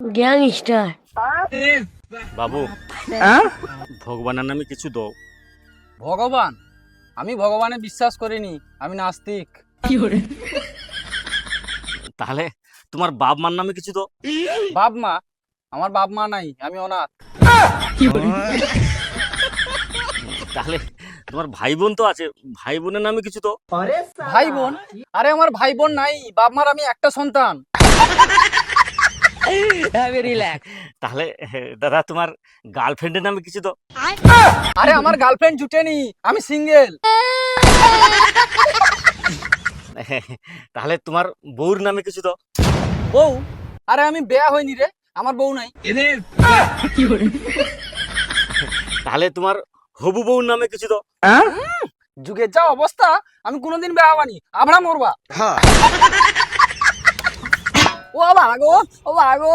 Gangster. বাবু ভগবানের নামে কিছু দাও। ভগবান? আমি ভগবানে বিশ্বাস করিনি, আমি নাস্তিক। তাহলে তোমার বাপ মার নামে কিছু দাও। বাপ মা? আমার বাপ মা নাই, আমি অনাথ। তাহলে তোমার ভাই বোন তো আছে, ভাই বোনের নামে কিছু দাও। ভাই বোন? আরে আমার ভাই বোন নাই, বাপ মার আমি একটা সন্তান। তাহলে দাদা তোমার গার্লফ্রেন্ডের নামে কিছু দাও। আরে আমার গার্লফ্রেন্ড জুটেনি, আমি সিঙ্গেল। তাহলে তোমার বউর নামে কিছু দাও। বউ? আরে আমি বিয়া হইনি রে, আমার বউ নাই। তাহলে তোমার হবু বউর নামে কিছু দাও। যুগের যা অবস্থা, আমি কোনোদিন বিয়া হবানি, আমরা মরবা। ও বাবা গো, ও বাবা গো।